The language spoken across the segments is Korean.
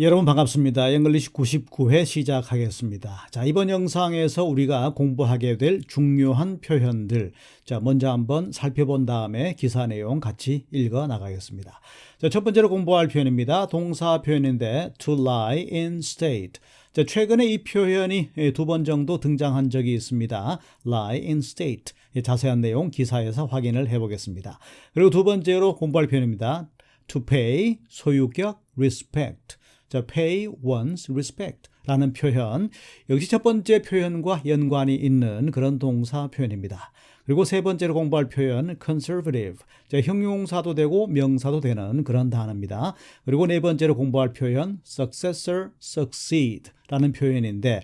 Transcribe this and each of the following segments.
여러분 반갑습니다. 잉글리시 99회 시작하겠습니다. 자, 이번 영상에서 우리가 공부하게 될 중요한 표현들. 자, 먼저 한번 살펴본 다음에 기사 내용 같이 읽어 나가겠습니다. 자, 첫 번째로 공부할 표현입니다. 동사 표현인데 to lie in state. 자, 최근에 이 표현이 두 번 정도 등장한 적이 있습니다. lie in state. 자세한 내용 기사에서 확인을 해 보겠습니다. 그리고 두 번째로 공부할 표현입니다. to pay, 소유격, respect. 자, pay one's respect 라는 표현, 역시 첫 번째 표현과 연관이 있는 그런 동사 표현입니다. 그리고 세 번째로 공부할 표현 conservative, 자, 형용사도 되고 명사도 되는 그런 단어입니다. 그리고 네 번째로 공부할 표현 successor, succeed 라는 표현인데,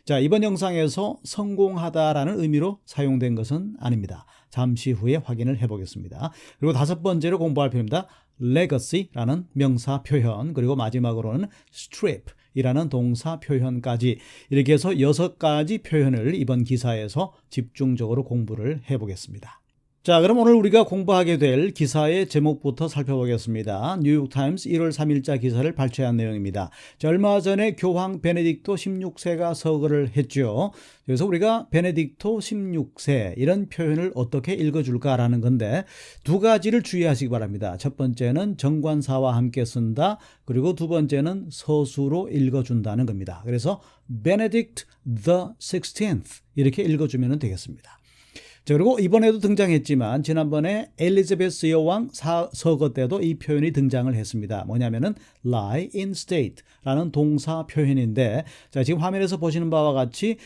자, 이번 영상에서 성공하다라는 의미로 사용된 것은 아닙니다. 잠시 후에 확인을 해보겠습니다. 그리고 다섯 번째로 공부할 표현입니다. legacy라는 명사 표현, 그리고 마지막으로는 strip이라는 동사 표현까지, 이렇게 해서 6가지 표현을 이번 기사에서 집중적으로 공부를 해보겠습니다. 자, 그럼 오늘 우리가 공부하게 될 기사의 제목부터 살펴보겠습니다. 뉴욕타임스 1월 3일자 기사를 발췌한 내용입니다. 자, 얼마 전에 교황 베네딕토 16세가 서거를 했죠. 그래서 우리가 베네딕토 16세 이런 표현을 어떻게 읽어줄까라는 건데, 두 가지를 주의하시기 바랍니다. 첫 번째는 정관사와 함께 쓴다. 그리고 두 번째는 서수로 읽어준다는 겁니다. 그래서 Benedict the 16th 이렇게 읽어주면 되겠습니다. 자, 그리고 이번에도 등장했지만 지난번에 엘리자베스 여왕 서거 때도 이 표현이 등장을 했습니다. 뭐냐면은 lie in state라는 동사 표현인데, 자, 지금 화면에서 보시는 바와 같이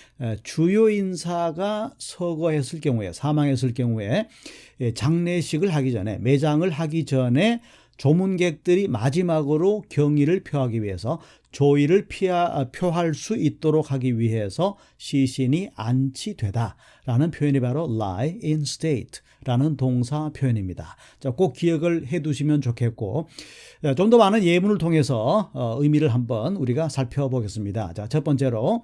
주요 인사가 서거했을 경우에, 사망했을 경우에 장례식을 하기 전에, 매장을 하기 전에 조문객들이 마지막으로 경의를 표하기 위해서, 조의를 표할 수 있도록 하기 위해서 시신이 안치되다라는 표현이 바로 lie in state라는 동사 표현입니다. 자, 꼭 기억을 해두시면 좋겠고, 좀 더 많은 예문을 통해서 의미를 한번 우리가 살펴보겠습니다. 자, 첫 번째로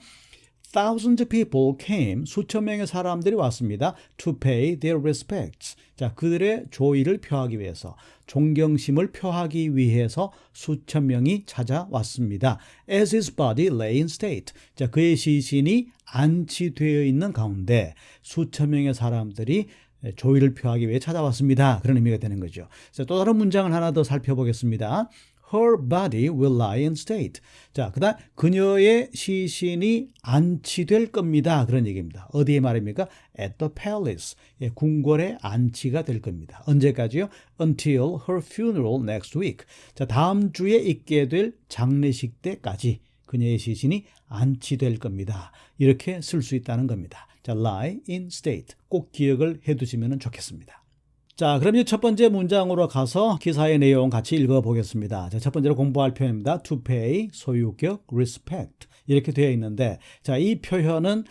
Thousands of people came, 수천 명의 사람들이 왔습니다. To pay their respects. 자, 그들의 조의를 표하기 위해서, 존경심을 표하기 위해서 수천 명이 찾아왔습니다. As his body lay in state. 자, 그의 시신이 안치되어 있는 가운데 수천 명의 사람들이 조의를 표하기 위해 찾아왔습니다. 그런 의미가 되는 거죠. 자, 또 다른 문장을 하나 더 살펴보겠습니다. Her body will lie in state. 자, 그다음 그녀의 시신이 안치될 겁니다. 그런 얘기입니다. 어디에 말입니까? At the palace. 예, 궁궐에 안치가 될 겁니다. 언제까지요? Until her funeral next week. 자, 다음 주에 있게 될 장례식 때까지 그녀의 시신이 안치될 겁니다. 이렇게 쓸 수 있다는 겁니다. 자, lie in state. 꼭 기억을 해두시면 좋겠습니다. 자, 그럼 이제 첫 번째 문장으로 가서 기사의 내용 같이 읽어보겠습니다. 자, 첫 번째로 공부할 표현입니다. To pay, 소유격, respect 이렇게 되어 있는데, 자, 이 표현은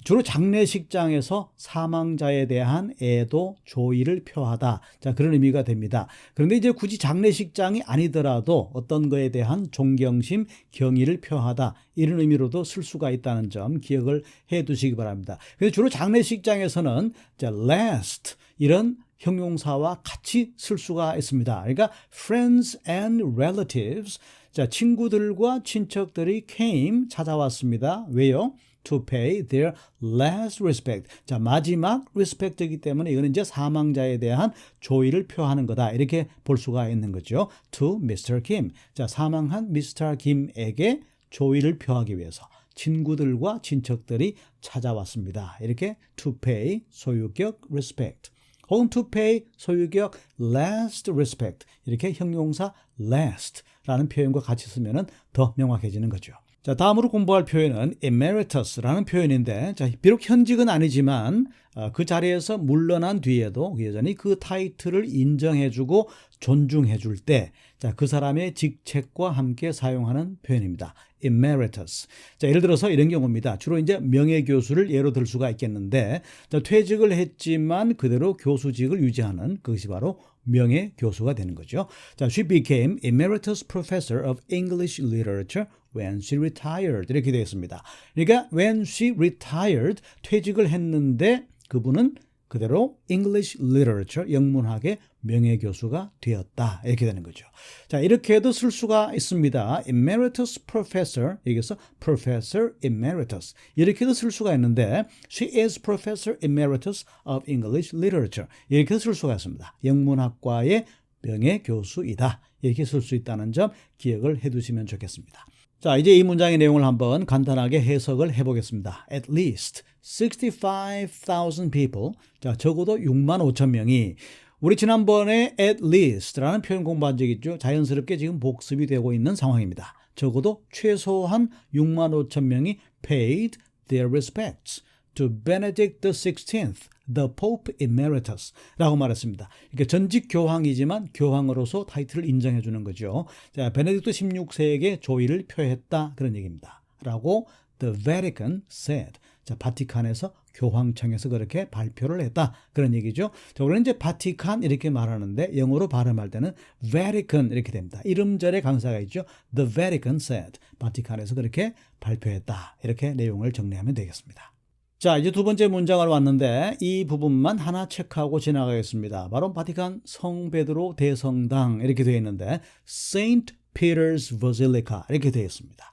주로 장례식장에서 사망자에 대한 애도, 조의를 표하다. 자, 그런 의미가 됩니다. 그런데 이제 굳이 장례식장이 아니더라도 어떤 거에 대한 존경심, 경의를 표하다. 이런 의미로도 쓸 수가 있다는 점 기억을 해 두시기 바랍니다. 그래서 주로 장례식장에서는 자, last 이런 형용사와 같이 쓸 수가 있습니다. 그러니까 friends and relatives, 자, 친구들과 친척들이 came, 찾아왔습니다. 왜요? To pay their last respect. 자, 마지막 respect이기 때문에 이거는 이제 사망자에 대한 조의를 표하는 거다. 이렇게 볼 수가 있는 거죠. To Mr. Kim. 자, 사망한 Mr. Kim에게 조의를 표하기 위해서 친구들과 친척들이 찾아왔습니다. 이렇게 to pay, 소유격, respect. 혹은 to pay, 소유격, last respect. 이렇게 형용사 last라는 표현과 같이 쓰면 더 명확해지는 거죠. 자, 다음으로 공부할 표현은 emeritus라는 표현인데, 자, 비록 현직은 아니지만 그 자리에서 물러난 뒤에도 여전히 그 타이틀을 인정해주고 존중해줄 때, 자, 그 사람의 직책과 함께 사용하는 표현입니다. emeritus. 자, 예를 들어서 이런 경우입니다. 주로 이제 명예교수를 예로 들 수가 있겠는데, 자, 퇴직을 했지만 그대로 교수직을 유지하는 그것이 바로 명예교수가 되는 거죠. 자, she became emeritus professor of English literature when she retired. 이렇게 되어 있습니다. 그러니까 when she retired, 퇴직을 했는데 그분은 그대로 English Literature, 영문학의 명예교수가 되었다. 이렇게 되는 거죠. 자, 이렇게 해도 쓸 수가 있습니다. Emeritus Professor, 여기서 Professor Emeritus. 이렇게도 쓸 수가 있는데 She is Professor Emeritus of English Literature. 이렇게도 쓸 수가 있습니다. 영문학과의 명예교수이다. 이렇게 쓸 수 있다는 점 기억을 해두시면 좋겠습니다. 자, 이제 이 문장의 내용을 한번 간단하게 해석을 해보겠습니다. At least 65,000 people. 자, 적어도 65,000명이 우리 지난번에 at least라는 표현 공부한 적 있죠. 자연스럽게 지금 복습이 되고 있는 상황입니다. 적어도 최소한 65,000명이 paid their respects to Benedict XVI, the Pope Emeritus 라고 말했습니다. 그러니까 전직 교황이지만 교황으로서 타이틀을 인정해 주는 거죠. 자, 베네딕토 16세에게 조의를 표했다 그런 얘기입니다. 라고 the Vatican said. 자, 바티칸에서 교황청에서 그렇게 발표를 했다 그런 얘기죠. 자, 우리는 이제 바티칸 이렇게 말하는데 영어로 발음할 때는 Vatican 이렇게 됩니다. 이름절에 강사가 있죠. The Vatican said. 바티칸에서 그렇게 발표했다. 이렇게 내용을 정리하면 되겠습니다. 자, 이제 두 번째 문장을 왔는데 이 부분만 하나 체크하고 지나가겠습니다. 바로 바티칸 성베드로 대성당 이렇게 되어 있는데 Saint Peter's Basilica 이렇게 되어 있습니다.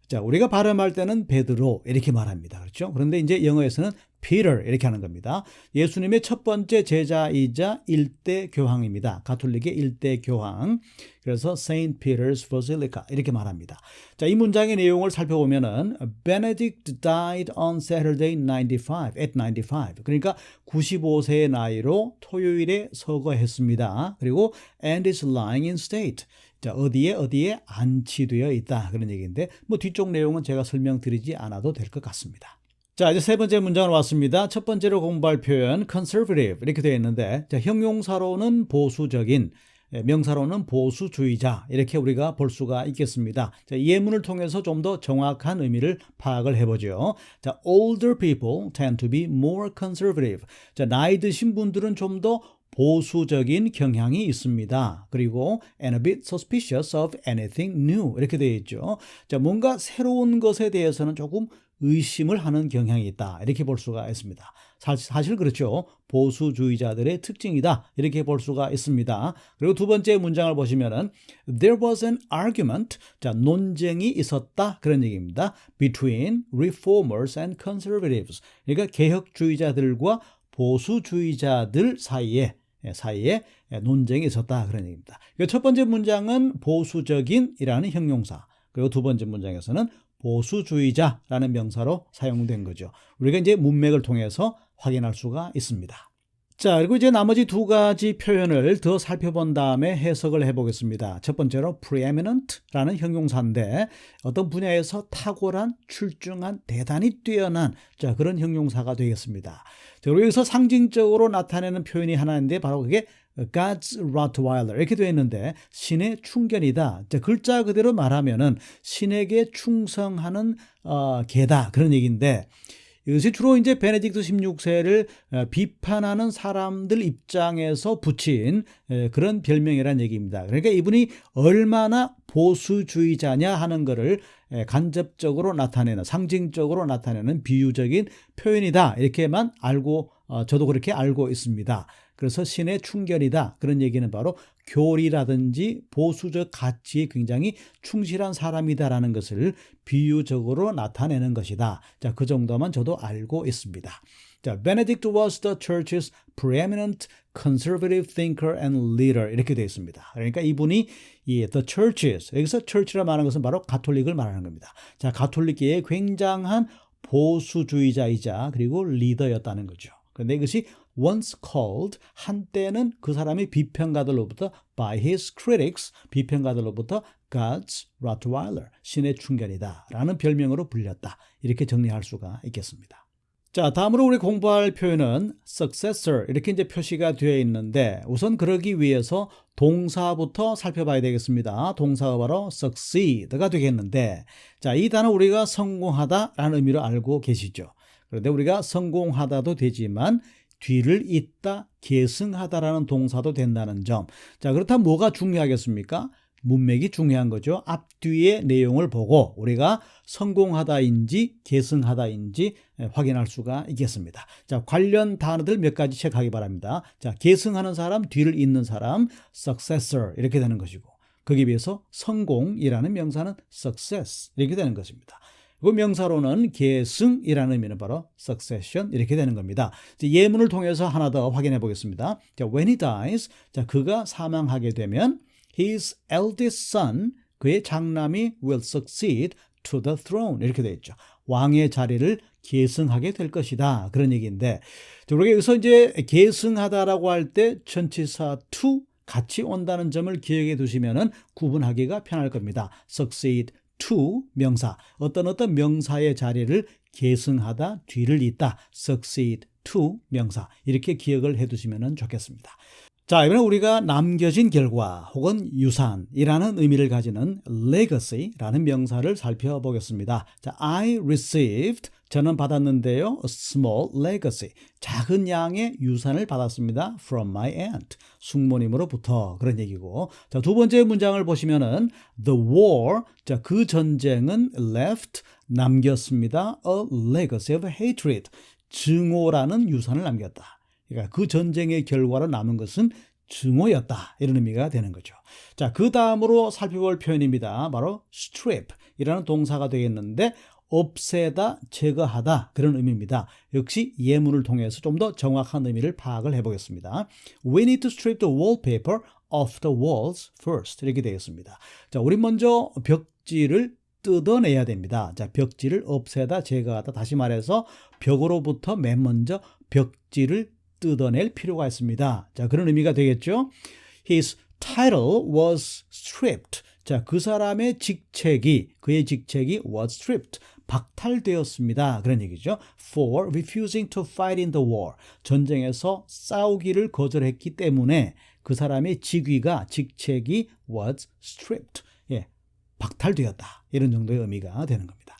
자, 우리가 발음할 때는 베드로 이렇게 말합니다. 그렇죠? 그런데 이제 영어에서는 Peter 이렇게 하는 겁니다. 예수님의 첫 번째 제자이자 일대 교황입니다. 가톨릭의 일대 교황. 그래서 Saint Peter's Basilica 이렇게 말합니다. 자, 이 문장의 내용을 살펴보면은 Benedict died on Saturday 95 at 95. 그러니까 95세의 나이로 토요일에 서거했습니다. 그리고 and is lying in state. 자, 어디에 안치되어 있다 그런 얘기인데 뭐 뒤쪽 내용은 제가 설명드리지 않아도 될 것 같습니다. 자, 이제 세 번째 문장으로 왔습니다. 첫 번째로 공부할 표현 conservative 이렇게 되어 있는데 자, 형용사로는 보수적인, 명사로는 보수주의자 이렇게 우리가 볼 수가 있겠습니다. 자, 이 예문을 통해서 좀 더 정확한 의미를 파악을 해보죠. 자, older people tend to be more conservative. 자, 나이 드신 분들은 좀 더 보수적인 경향이 있습니다. 그리고 and a bit suspicious of anything new 이렇게 되어 있죠. 자, 뭔가 새로운 것에 대해서는 조금 의심을 하는 경향이 있다. 이렇게 볼 수가 있습니다. 사실 그렇죠. 보수주의자들의 특징이다. 이렇게 볼 수가 있습니다. 그리고 두 번째 문장을 보시면은 there was an argument. 자, 논쟁이 있었다. 그런 얘기입니다. between reformers and conservatives. 그러니까 개혁주의자들과 보수주의자들 사이에 논쟁이 있었다 그런 얘기입니다. 첫 번째 문장은 보수적인이라는 형용사, 그리고 두 번째 문장에서는 보수주의자라는 명사로 사용된 거죠. 우리가 이제 문맥을 통해서 확인할 수가 있습니다. 자, 그리고 이제 나머지 두 가지 표현을 더 살펴본 다음에 해석을 해보겠습니다. 첫 번째로 preeminent라는 형용사인데 어떤 분야에서 탁월한, 출중한, 대단히 뛰어난 자, 그런 형용사가 되겠습니다. 자, 그리고 여기서 상징적으로 나타내는 표현이 하나 있는데 바로 그게 God's Rottweiler 이렇게 되어 있는데 신의 충견이다. 자, 글자 그대로 말하면은 신에게 충성하는 개다 그런 얘기인데 이것이 주로 이제 베네딕토 16세를 비판하는 사람들 입장에서 붙인 그런 별명이라는 얘기입니다. 그러니까 이분이 얼마나 보수주의자냐 하는 것을 간접적으로 나타내는, 상징적으로 나타내는 비유적인 표현이다. 이렇게만 알고 저도 그렇게 알고 있습니다. 그래서 신의 충견이다. 그런 얘기는 바로 교리라든지 보수적 가치에 굉장히 충실한 사람이다라는 것을 비유적으로 나타내는 것이다. 자, 그 정도만 저도 알고 있습니다. 자, Benedict was the church's preeminent conservative thinker and leader 이렇게 되어 있습니다. 그러니까 이분이 the churches, 여기서 church라 말하는 것은 바로 가톨릭을 말하는 겁니다. 자, 가톨릭계의 굉장한 보수주의자이자 그리고 리더였다는 거죠. 그런데 이것이 once called, 한때는 그 사람의 비평가들로부터 by his critics, 비평가들로부터 God's Rottweiler, 신의 충견이다 라는 별명으로 불렸다. 이렇게 정리할 수가 있겠습니다. 자, 다음으로 우리 공부할 표현은 successor 이렇게 이제 표시가 되어 있는데 우선 그러기 위해서 동사부터 살펴봐야 되겠습니다. 동사가 바로 succeed가 되겠는데 자, 이 단어 우리가 성공하다라는 의미로 알고 계시죠. 그런데 우리가 성공하다도 되지만 뒤를 잇다, 계승하다라는 동사도 된다는 점. 자, 그렇다면 뭐가 중요하겠습니까? 문맥이 중요한 거죠. 앞뒤의 내용을 보고 우리가 성공하다인지 계승하다인지 확인할 수가 있겠습니다. 자, 관련 단어들 몇 가지 체크하기 바랍니다. 자, 계승하는 사람, 뒤를 잇는 사람, successor 이렇게 되는 것이고 거기에 비해서 성공이라는 명사는 success 이렇게 되는 것입니다. 그 명사로는 계승이라는 의미는 바로 succession 이렇게 되는 겁니다. 예문을 통해서 하나 더 확인해 보겠습니다. 자, when he dies, 자, 그가 사망하게 되면 his eldest son, 그의 장남이 will succeed to the throne 이렇게 되어 있죠. 왕의 자리를 계승하게 될 것이다. 그런 얘기인데 우리가 여기서 이제 계승하다라고 할 때 전치사 to 같이 온다는 점을 기억해 두시면은 구분하기가 편할 겁니다. succeed to 명사, 어떤 명사의 자리를 계승하다, 뒤를 잇다, succeed to 명사 이렇게 기억을 해 두시면 좋겠습니다. 자, 이번에 우리가 남겨진 결과 혹은 유산이라는 의미를 가지는 legacy라는 명사를 살펴보겠습니다. 자, I received, 저는 받았는데요. A small legacy, 작은 양의 유산을 받았습니다. From my aunt, 숙모님으로부터 그런 얘기고. 자, 두 번째 문장을 보시면은 the war, 자, 그 전쟁은 left, 남겼습니다. A legacy of hatred, 증오라는 유산을 남겼다. 그러니까 그 전쟁의 결과로 남은 것은 증오였다. 이런 의미가 되는 거죠. 자, 그 다음으로 살펴볼 표현입니다. 바로 strip 이라는 동사가 되겠는데 없애다, 제거하다 그런 의미입니다. 역시 예문을 통해서 좀 더 정확한 의미를 파악을 해보겠습니다. We need to strip the wallpaper off the walls first 이렇게 되겠습니다. 자, 우리 먼저 벽지를 뜯어내야 됩니다. 자, 벽지를 없애다, 제거하다. 다시 말해서 벽으로부터 맨 먼저 벽지를 뜯어낼 필요가 있습니다. 자, 그런 의미가 되겠죠. His title was stripped. 자, 그 사람의 직책이, 그의 직책이 was stripped. 박탈되었습니다. 그런 얘기죠. For refusing to fight in the war. 전쟁에서 싸우기를 거절했기 때문에 그 사람의 직책이 was stripped. 예, 박탈되었다. 이런 정도의 의미가 되는 겁니다.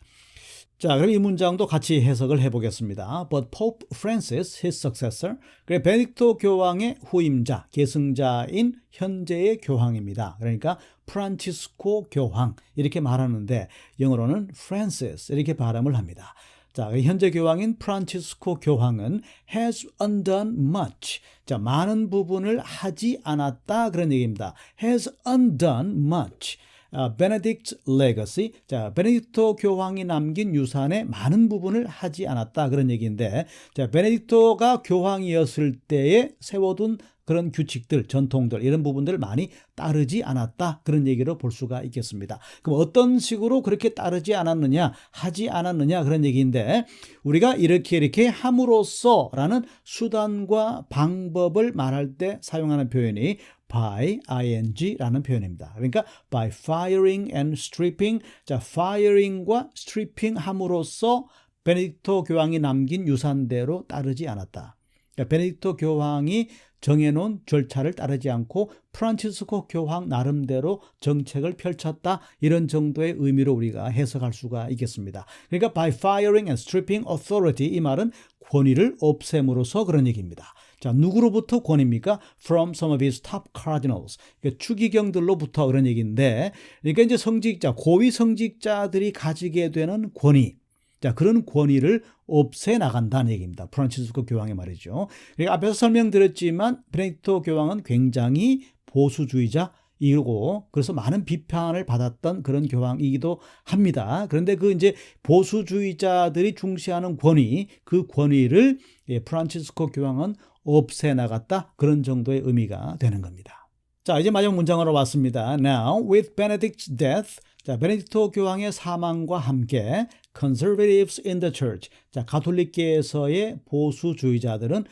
자, 그럼 이 문장도 같이 해석을 해보겠습니다. But Pope Francis, his successor, 그래 베네딕토 교황의 후임자, 계승자인 현재의 교황입니다. 그러니까 프란치스코 교황 이렇게 말하는데 영어로는 Francis 이렇게 발음을 합니다. 자, 현재 교황인 프란치스코 교황은 has undone much. 자, 많은 부분을 하지 않았다 그런 얘기입니다. has undone much. Benedict's legacy. 자, 베네딕토 교황이 남긴 유산의 많은 부분을 하지 않았다 그런 얘기인데, 자, 베네딕토가 교황이었을 때에 세워둔 그런 규칙들, 전통들 이런 부분들을 많이 따르지 않았다 그런 얘기로 볼 수가 있겠습니다. 그럼 어떤 식으로 그렇게 따르지 않았느냐, 하지 않았느냐 그런 얘기인데 우리가 이렇게 함으로써라는 수단과 방법을 말할 때 사용하는 표현이 by ing라는 표현입니다. 그러니까 by firing and stripping. 자, firing과 stripping 함으로써 베네딕토 교황이 남긴 유산대로 따르지 않았다. 그러니까 베네딕토 교황이 정해놓은 절차를 따르지 않고 프란치스코 교황 나름대로 정책을 펼쳤다. 이런 정도의 의미로 우리가 해석할 수가 있겠습니다. 그러니까 by firing and stripping authority, 이 말은 권위를 없앰으로써 그런 얘기입니다. 자, 누구로부터 권위입니까? From some of his top cardinals. 그러니까 추기경들로부터 그런 얘기인데, 그러니까 이제 성직자, 고위 성직자들이 가지게 되는 권위. 자, 그런 권위를 없애 나간다는 얘기입니다. 프란치스코 교황의 말이죠. 그러니까 앞에서 설명드렸지만 베네딕토 교황은 굉장히 보수주의자이고 그래서 많은 비판을 받았던 그런 교황이기도 합니다. 그런데 그 이제 보수주의자들이 중시하는 권위, 그 권위를 프란치스코 교황은 없애 나갔다. 그런 정도의 의미가 되는 겁니다. 자, 이제 마지막 문장으로 왔습니다. Now, with Benedict's death, 자, 베네딕토 교황의 사망과 함께 conservatives in the church, 자, 가톨릭계에서의 보수주의자들은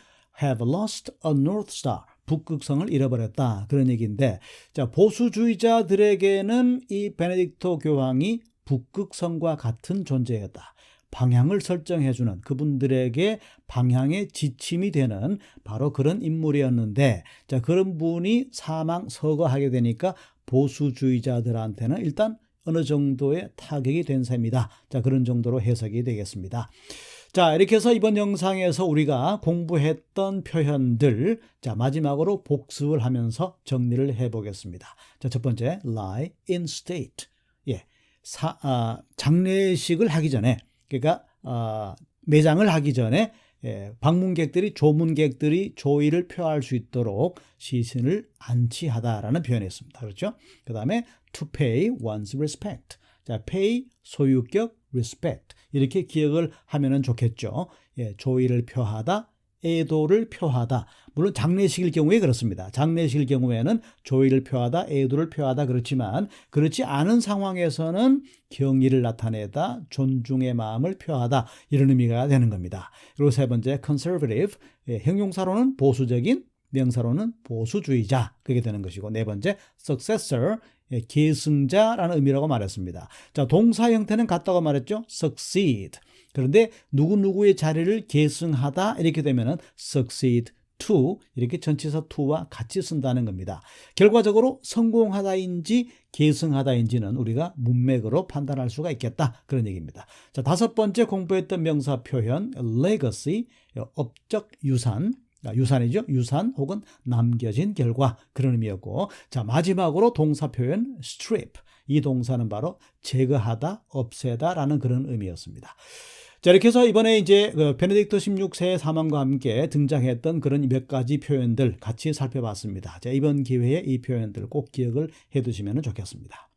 have lost a north star, 북극성을 잃어버렸다. 그런 얘기인데, 자, 보수주의자들에게는 이 베네딕토 교황이 북극성과 같은 존재였다. 방향을 설정해주는, 그분들에게 방향의 지침이 되는 바로 그런 인물이었는데, 자, 그런 분이 서거하게 되니까 보수주의자들한테는 일단 어느 정도의 타격이 된 셈이다. 자, 그런 정도로 해석이 되겠습니다. 자, 이렇게 해서 이번 영상에서 우리가 공부했던 표현들, 자, 마지막으로 복습을 하면서 정리를 해보겠습니다. 자, 첫 번째, lie in state. 예, 장례식을 하기 전에, 그러니까 매장을 하기 전에 방문객들이, 조문객들이 조의를 표할 수 있도록 시신을 안치하다라는 표현이었습니다. 그렇죠? 그 다음에 to pay one's respect. 자, pay 소유격, respect 이렇게 기억을 하면은 좋겠죠. 예, 조의를 표하다, 애도를 표하다. 물론 장례식일 경우에 그렇습니다. 장례식일 경우에는 조의를 표하다, 애도를 표하다 그렇지만 그렇지 않은 상황에서는 경의를 나타내다, 존중의 마음을 표하다 이런 의미가 되는 겁니다. 그리고 세 번째 conservative, 예, 형용사로는 보수적인, 명사로는 보수주의자 그게 되는 것이고, 네 번째 successor, 예, 계승자라는 의미라고 말했습니다. 자, 동사 형태는 같다고 말했죠. succeed. 그런데 누구누구의 자리를 계승하다 이렇게 되면은 succeed to 이렇게 전치사 to와 같이 쓴다는 겁니다. 결과적으로 성공하다인지 계승하다인지는 우리가 문맥으로 판단할 수가 있겠다 그런 얘기입니다. 자, 다섯 번째 공부했던 명사 표현 legacy, 업적 유산. 유산이죠. 유산 혹은 남겨진 결과 그런 의미였고, 자, 마지막으로 동사 표현 strip. 이 동사는 바로 제거하다, 없애다라는 그런 의미였습니다. 자, 이렇게 해서 이번에 이제 베네딕토 16세의 사망과 함께 등장했던 그런 몇 가지 표현들 같이 살펴봤습니다. 자, 이번 기회에 이 표현들 꼭 기억을 해 두시면 좋겠습니다.